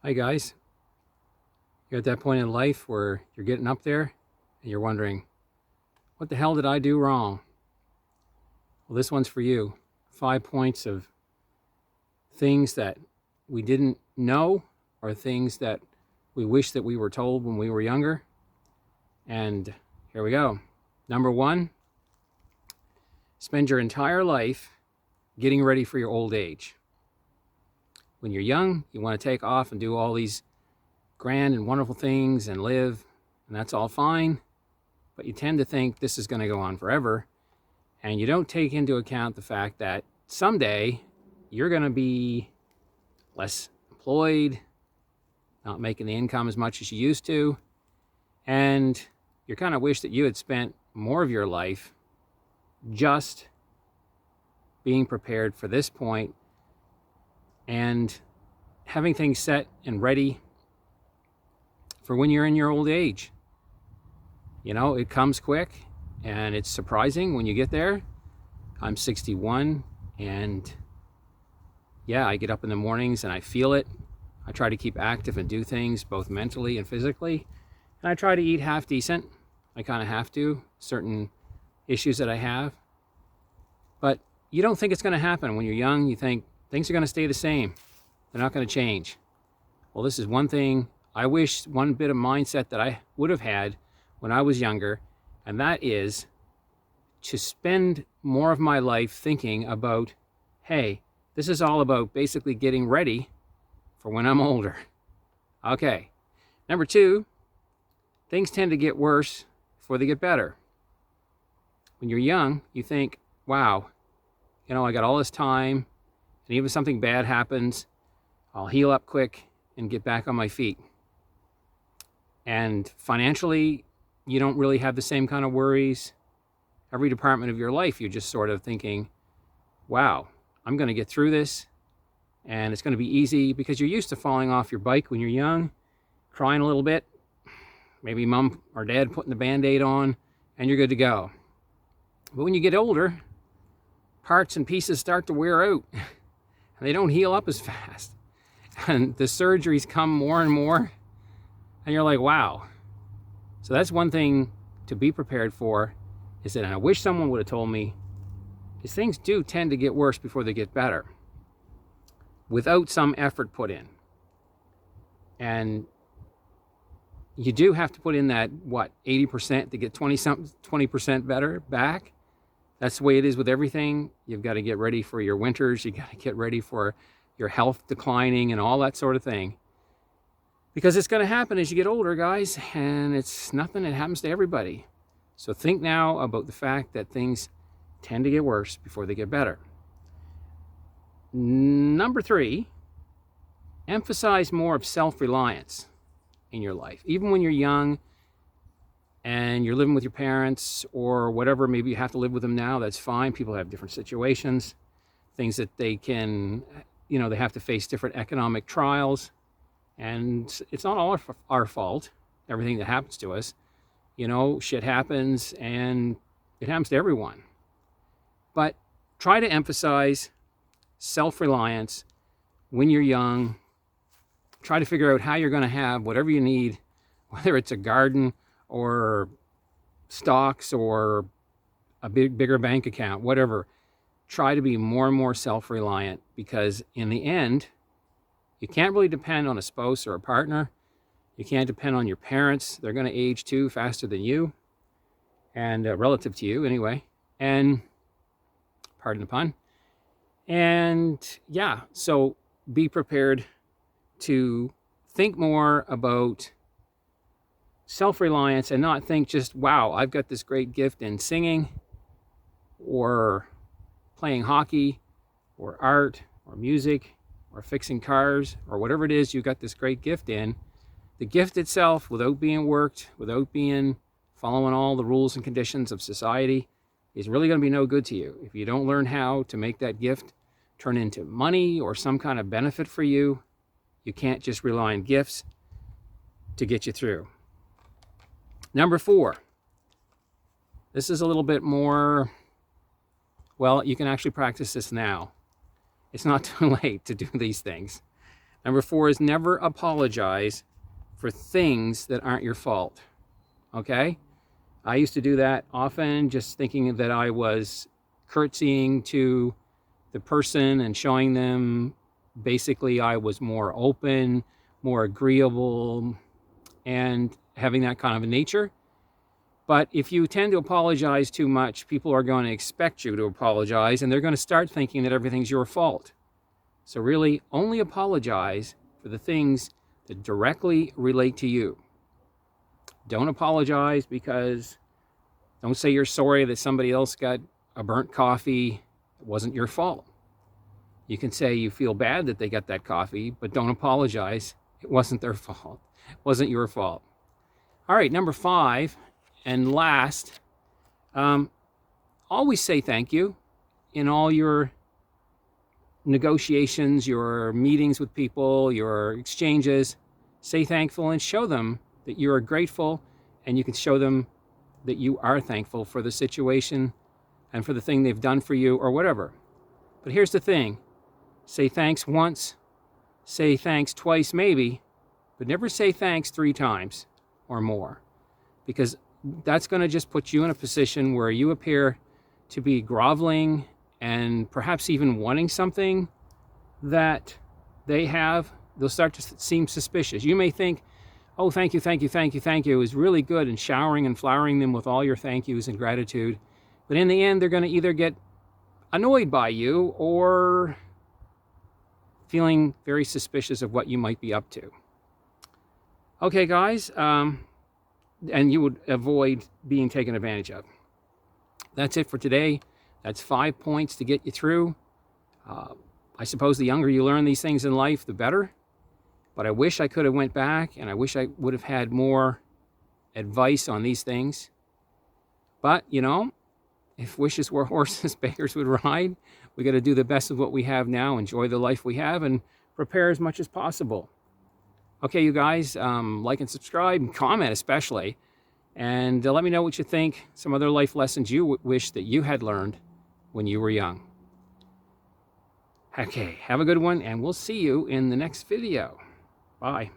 Hi guys, you're at that point in life where you're getting up there and you're wondering, what the hell did I do wrong? Well, this one's for you. 5 points of things that we didn't know or things that we wish that we were told when we were younger. And here we go. Number one, spend your entire life getting ready for your old age. When you're young, you want to take off and do all these grand and wonderful things and live, and that's all fine, but you tend to think this is going to go on forever, and you don't take into account the fact that someday you're going to be less employed, not making the income as much as you used to, and you kind of wish that you had spent more of your life just being prepared for this point and having things set and ready for when you're in your old age. You know, it comes quick and it's surprising when you get there. I'm 61 and yeah, I get up in the mornings and I feel it. I try to keep active and do things both mentally and physically. And I try to eat half decent. I kind of have to, certain issues that I have. But you don't think it's going to happen when you're young. You think things are going to stay the same. They're not going to change. Well, this is one thing I wish, one bit of mindset that I would have had when I was younger, and that is to spend more of my life thinking about, hey, this is all about basically getting ready for when I'm older. Okay. Number two, things tend to get worse before they get better. When you're young, you think, wow, you know, I got all this time, and even if something bad happens, I'll heal up quick and get back on my feet. And financially, you don't really have the same kind of worries. Every department of your life, you're just sort of thinking, wow, I'm going to get through this and it's going to be easy, because you're used to falling off your bike when you're young, crying a little bit, maybe mom or dad putting the Band-Aid on, and you're good to go. But when you get older, parts and pieces start to wear out and they don't heal up as fast. And the surgeries come more and more. And you're like, wow. So that's one thing to be prepared for, is that, and I wish someone would have told me, is things do tend to get worse before they get better without some effort put in. And you do have to put in that, 80% to get 20% better back. That's the way it is with everything. You've got to get ready for your winters. You got to get ready for your health declining and all that sort of thing. Because it's going to happen as you get older, guys, and it's nothing that happens to everybody. So think now about the fact that things tend to get worse before they get better. Number three, emphasize more of self-reliance in your life. Even when you're young and you're living with your parents or whatever, maybe you have to live with them now, that's fine. People have different situations, things that they can, they have to face different economic trials. And it's not all our fault, everything that happens to us. Shit happens and it happens to everyone. But try to emphasize self-reliance when you're young. Try to figure out how you're going to have whatever you need, whether it's a garden or stocks or a bigger bank account, whatever. Try to be more and more self-reliant, because in the end, you can't really depend on a spouse or a partner. You can't depend on your parents. They're going to age too faster than you, and relative to you anyway. And pardon the pun. And yeah, so be prepared to think more about self-reliance and not think just, wow, I've got this great gift in singing or playing hockey or art or music or fixing cars or whatever it is you've got this great gift in. The gift itself, without being worked, without being following all the rules and conditions of society, is really going to be no good to you. If you don't learn how to make that gift turn into money or some kind of benefit for you, you can't just rely on gifts to get you through. Number four, this is a little bit more, well, you can actually practice this now. It's not too late to do these things. Number 4 is never apologize for things that aren't your fault. Okay? I used to do that often, just thinking that I was curtsying to the person and showing them basically I was more open, more agreeable, and having that kind of a nature. But if you tend to apologize too much, people are going to expect you to apologize, and they're going to start thinking that everything's your fault. So really, only apologize for the things that directly relate to you. Don't apologize because, don't say you're sorry that somebody else got a burnt coffee. It wasn't your fault. You can say you feel bad that they got that coffee, but don't apologize. It wasn't their fault. It wasn't your fault. All right, number 5 and last, always say thank you in all your negotiations, your meetings with people, your exchanges. Say thankful and show them that you are grateful, and you can show them that you are thankful for the situation and for the thing they've done for you or whatever. But here's the thing. Say thanks once, say thanks twice maybe, but never say thanks 3 times or more, because that's going to just put you in a position where you appear to be groveling and perhaps even wanting something that they have. They'll start to seem suspicious. You may think, oh, thank you, thank you, thank you, thank you is really good, and showering and flowering them with all your thank yous and gratitude. But in the end, they're going to either get annoyed by you or feeling very suspicious of what you might be up to. Okay, guys, and you would avoid being taken advantage of. That's it for today. That's 5 points to get you through. I suppose the younger you learn these things in life, the better. But I wish I could have went back, and I wish I would have had more advice on these things. But, you know, if wishes were horses, beggars would ride. We got to do the best of what we have now, enjoy the life we have, and prepare as much as possible. Okay, you guys, like and subscribe, and comment especially. And let me know what you think, some other life lessons you wish that you had learned when you were young. Okay, have a good one, and we'll see you in the next video. Bye.